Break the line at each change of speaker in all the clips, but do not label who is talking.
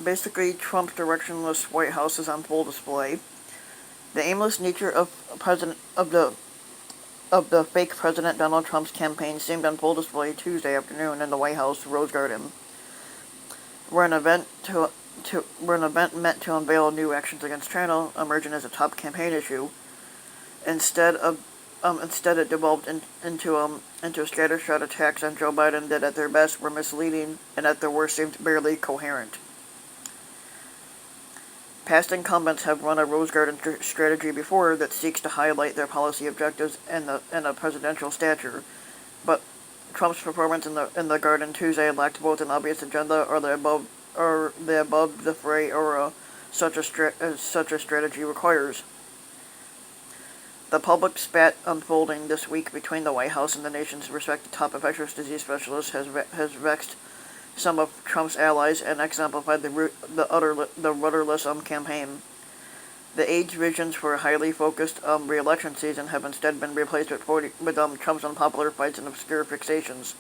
Basically, Trump's directionless White House is on full display. The aimless nature of the fake President Donald Trump's campaign seemed on full display Tuesday afternoon in the White House Rose Garden, where an event meant to unveil new actions against China emerging as a top campaign issue. Instead, it devolved into scattershot attacks on Joe Biden that, at their best, were misleading and at their worst seemed barely coherent. Past incumbents have run a Rose Garden strategy before that seeks to highlight their policy objectives and a presidential stature, but Trump's performance in the Garden Tuesday lacked both an obvious agenda or the above the fray aura such a strategy requires. The public spat unfolding this week between the White House and the nation's respected top infectious disease specialists has vexed some of Trump's allies and exemplified the rudderless campaign. The AIDS visions for a highly focused re-election season have instead been replaced with Trump's unpopular fights and obscure fixations.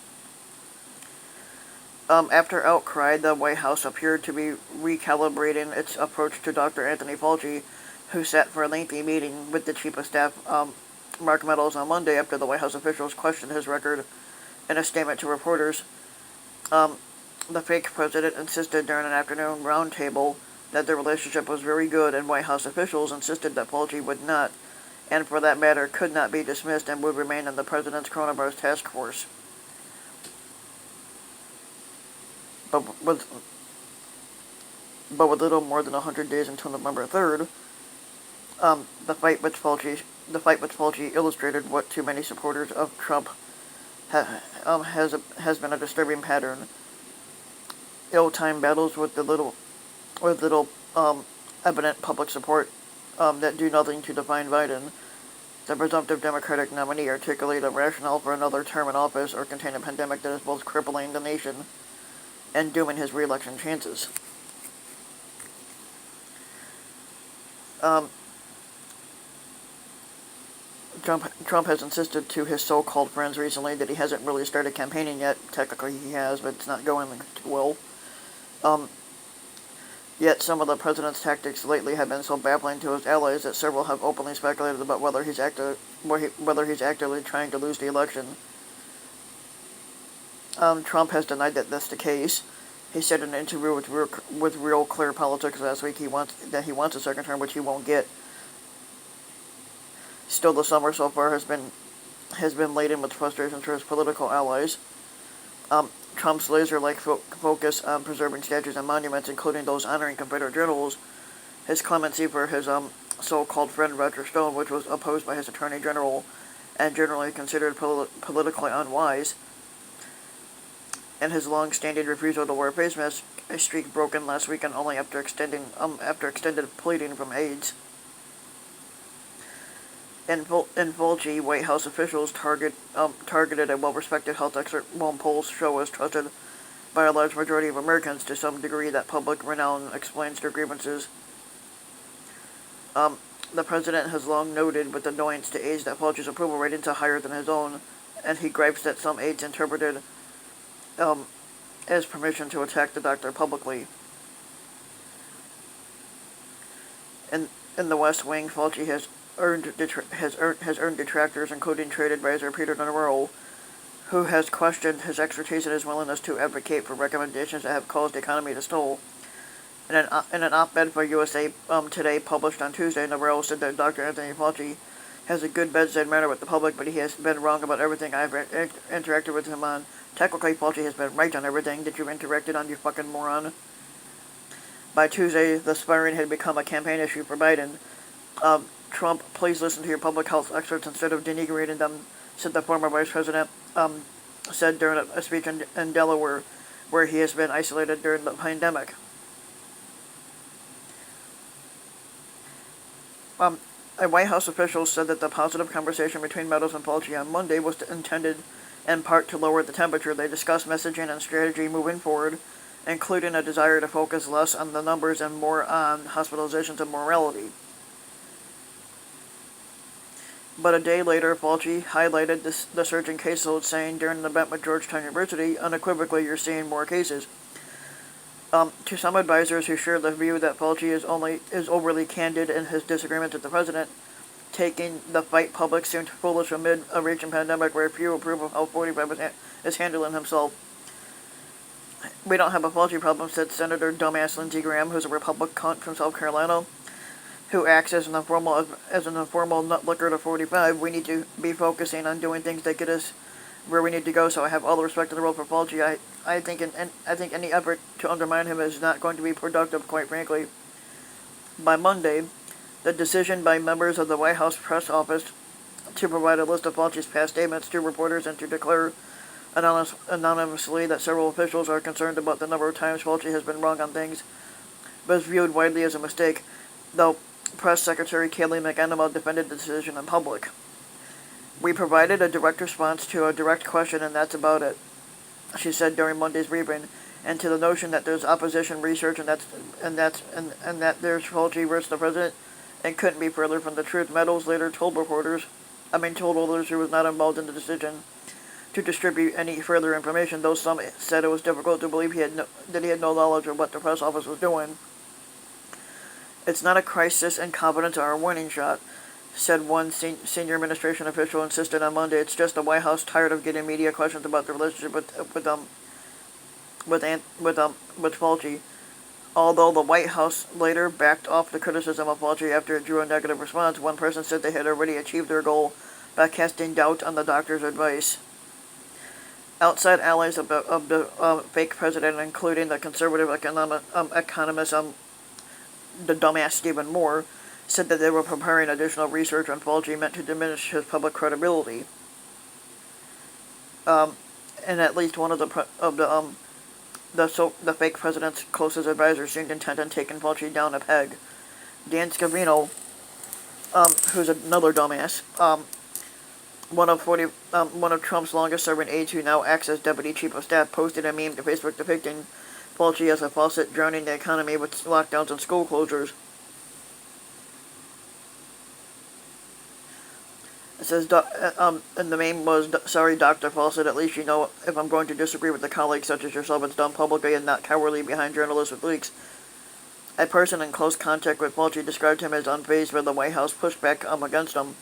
After outcry, the White House appeared to be recalibrating its approach to Dr. Anthony Fauci, who sat for a lengthy meeting with the Chief of Staff, Mark Meadows, on Monday after the White House officials questioned his record in a statement to reporters. The fake president insisted during an afternoon roundtable that the relationship was very good, and White House officials insisted that Fauci would not, and for that matter, could not be dismissed and would remain in the president's coronavirus task force. But with little more than 100 days until November 3rd, the fight with Fauci illustrated what too many supporters of Trump has been a disturbing pattern. Ill-timed battles with little evident public support that do nothing to define Biden. The presumptive Democratic nominee articulate a rationale for another term in office or contain a pandemic that is both crippling the nation and dooming his re-election chances. Trump has insisted to his so-called friends recently that he hasn't really started campaigning yet. Technically he has, but it's not going too well. Yet some of the president's tactics lately have been so baffling to his allies that several have openly speculated about whether he's actively trying to lose the election. Trump has denied that that's the case. He said in an interview with Real Clear Politics last week he wants a second term, which he won't get. Still, the summer so far has been laden with frustrations for his political allies. Trump's laser-like focus on preserving statues and monuments, including those honoring Confederate generals, his clemency for his so-called friend Roger Stone, which was opposed by his attorney general and generally considered politically unwise, and his long-standing refusal to wear face masks, a streak broken last weekend only after extended pleading from AIDS. In Fauci, White House officials targeted a well-respected health expert whom polls show is trusted by a large majority of Americans to some degree that public renown explains their grievances. The president has long noted with annoyance to aides that Fauci's approval ratings are higher than his own, and he gripes that some aides interpreted as permission to attack the doctor publicly. In the West Wing, Fauci has earned detractors, including trade advisor Peter Navarro, who has questioned his expertise and his willingness to advocate for recommendations that have caused the economy to stall. In an op-ed for USA Today published on Tuesday, Navarro said that Dr. Anthony Fauci has a good bedside manner with the public, but he has been wrong about everything I've interacted with him on. Technically, Fauci has been right on everything that you've interacted on, you fucking moron. By Tuesday, the sparring had become a campaign issue for Biden. Trump, please listen to your public health experts instead of denigrating them, said the former vice president, said during a speech in Delaware, where he has been isolated during the pandemic. A White House official said that the positive conversation between Meadows and Fauci on Monday was intended in part to lower the temperature. They discussed messaging and strategy moving forward, including a desire to focus less on the numbers and more on hospitalizations and mortality. But a day later, Fauci highlighted the surging caseload, saying during an event with Georgetown University, unequivocally, you're seeing more cases. To some advisors who share the view that Fauci is overly candid in his disagreements with the president, taking the fight public seemed foolish amid a raging pandemic where few approve of how 45 is handling himself. We don't have a Fauci problem, said Senator Dumbass Lindsey Graham, who's a Republican cunt from South Carolina, who acts as an informal nut licker to 45. We need to be focusing on doing things that get us where we need to go. So I have all the respect in the world for Fauci. I think any effort to undermine him is not going to be productive, quite frankly. By Monday, the decision by members of the White House press office to provide a list of Fauci's past statements to reporters and to declare anonymously that several officials are concerned about the number of times Fauci has been wrong on things was viewed widely as a mistake, though Press Secretary Kayleigh McEnama defended the decision in public. We provided a direct response to a direct question, and that's about it, she said during Monday's briefing, and to the notion that there's opposition research and that there's Fauci versus the president, and couldn't be further from the truth. Meadows later told others who was not involved in the decision to distribute any further information, though some said it was difficult to believe that he had no knowledge of what the press office was doing. It's not a crisis, incompetence, or a warning shot, said one senior administration official insisted on Monday. It's just the White House tired of getting media questions about the relationship with Fauci. Although the White House later backed off the criticism of Fauci after it drew a negative response, one person said they had already achieved their goal by casting doubt on the doctor's advice. Outside allies of the fake president, including the conservative economist, the dumbass Stephen Moore, said that they were preparing additional research on Fauci meant to diminish his public credibility. And at least one of the fake president's closest advisors seemed intent on taking Fauci down a peg. Dan Scavino, who's another dumbass, one of Trump's longest-serving aides, who now acts as deputy chief of staff, posted a meme to Facebook depicting Fauci as a faucet drowning the economy with lockdowns and school closures. It says, and the meme was, "Sorry, Dr. Faucet, at least you know if I'm going to disagree with a colleague such as yourself, it's done publicly and not cowardly behind journalists with leaks." A person in close contact with Fauci described him as unfazed by the White House pushback against him.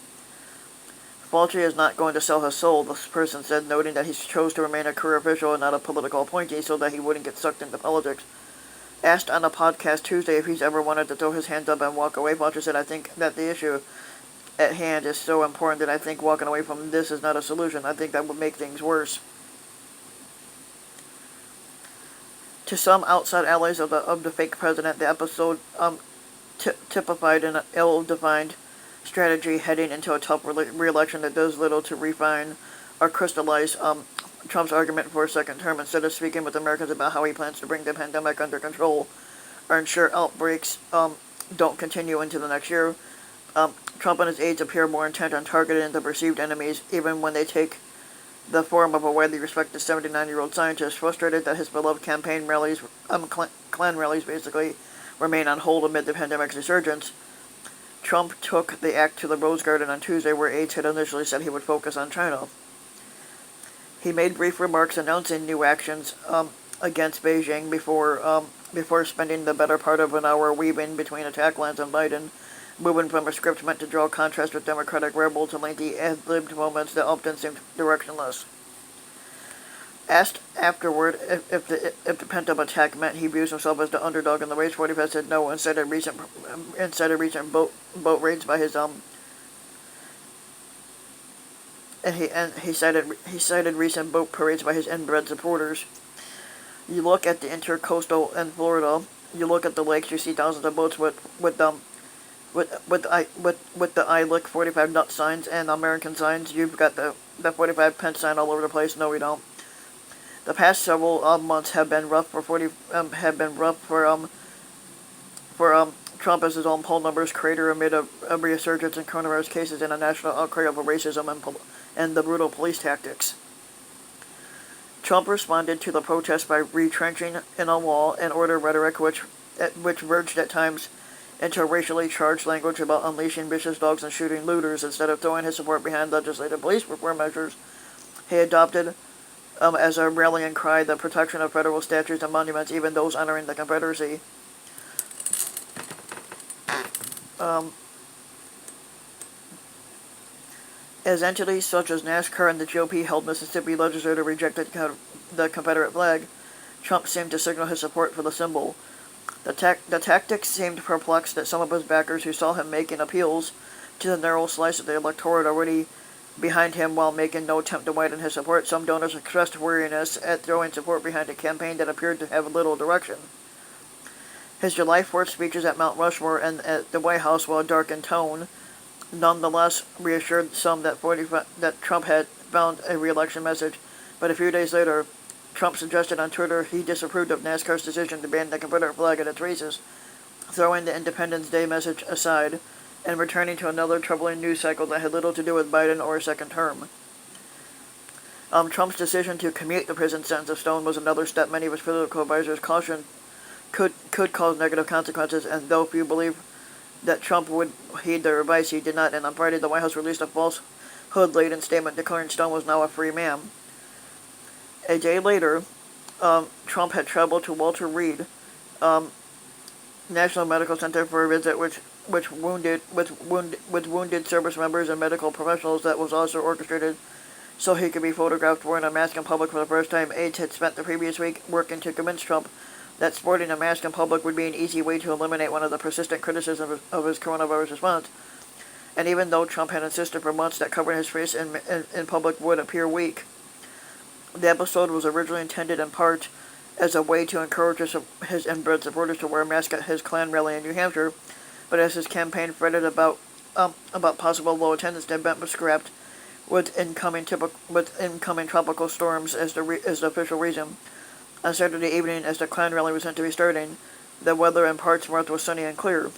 Fauci is not going to sell his soul, this person said, noting that he chose to remain a career official and not a political appointee so that he wouldn't get sucked into politics. Asked on a podcast Tuesday if he's ever wanted to throw his hands up and walk away, Fauci said, "I think that the issue at hand is so important that I think walking away from this is not a solution. I think that would make things worse." To some outside allies of the fake president, the episode typified an ill-defined strategy heading into a tough re-election that does little to refine or crystallize Trump's argument for a second term. Instead of speaking with Americans about how he plans to bring the pandemic under control or ensure outbreaks don't continue into the next year, Trump and his aides appear more intent on targeting the perceived enemies, even when they take the form of a widely respected 79-year-old scientist, frustrated that his beloved campaign rallies, Klan rallies basically, remain on hold amid the pandemic's resurgence. Trump took the act to the Rose Garden on Tuesday, where aides had initially said he would focus on China. He made brief remarks announcing new actions against Beijing before spending the better part of an hour weaving between attack lines on Biden, moving from a script meant to draw contrast with Democratic rebel to lengthy ad-libbed moments that often seemed directionless. Asked afterward if the pent-up attack meant he views himself as the underdog in the race, 45 said no, and cited recent boat raids by his he cited recent boat parades by his inbred supporters. You look at the intercoastal in Florida, you look at the lakes, you see thousands of boats with the I lick 45 nut signs and American signs. You've got the 45 pence sign all over the place. No, we don't. The past several months have been rough for Trump, as his own poll numbers crater amid a resurgence in coronavirus cases and a national outcry over racism and the brutal police tactics. Trump responded to the protests by retrenching in a law and order rhetoric which verged at times into racially charged language about unleashing vicious dogs and shooting looters. Instead of throwing his support behind legislative police reform measures, he adopted as a rallying cry, the protection of federal statues and monuments, even those honoring the Confederacy. Um, as entities such as NASCAR and the GOP held Mississippi legislature rejected the Confederate flag, Trump seemed to signal his support for the symbol. The tactics seemed perplexed at some of his backers who saw him making appeals to the narrow slice of the electorate already behind him while making no attempt to widen his support. Some donors expressed weariness at throwing support behind a campaign that appeared to have little direction. His July 4th speeches at Mount Rushmore and at the White House, while dark in tone, nonetheless reassured some that Trump had found a re-election message. But a few days later, Trump suggested on Twitter he disapproved of NASCAR's decision to ban the Confederate flag at its races, throwing the Independence Day message aside and returning to another troubling news cycle that had little to do with Biden or a second term. Trump's decision to commute the prison sentence of Stone was another step many of his political advisors cautioned could cause negative consequences, and though few believe that Trump would heed their advice, he did not, and on Friday the White House released a falsehood-laden statement declaring Stone was now a free man. A day later, Trump had traveled to Walter Reed National Medical Center for a visit with wounded service members and medical professionals that was also orchestrated so he could be photographed wearing a mask in public for the first time. Aides had spent the previous week working to convince Trump that sporting a mask in public would be an easy way to eliminate one of the persistent criticisms of his coronavirus response. And even though Trump had insisted for months that covering his face in public would appear weak, the episode was originally intended in part as a way to encourage his inbred supporters to wear a mask at his Klan rally in New Hampshire, but as his campaign fretted about possible low attendance, the event was scrapped with incoming tropical storms as the official reason. On Saturday evening, as the Klan rally was meant to be starting, the weather in parts north was sunny and clear.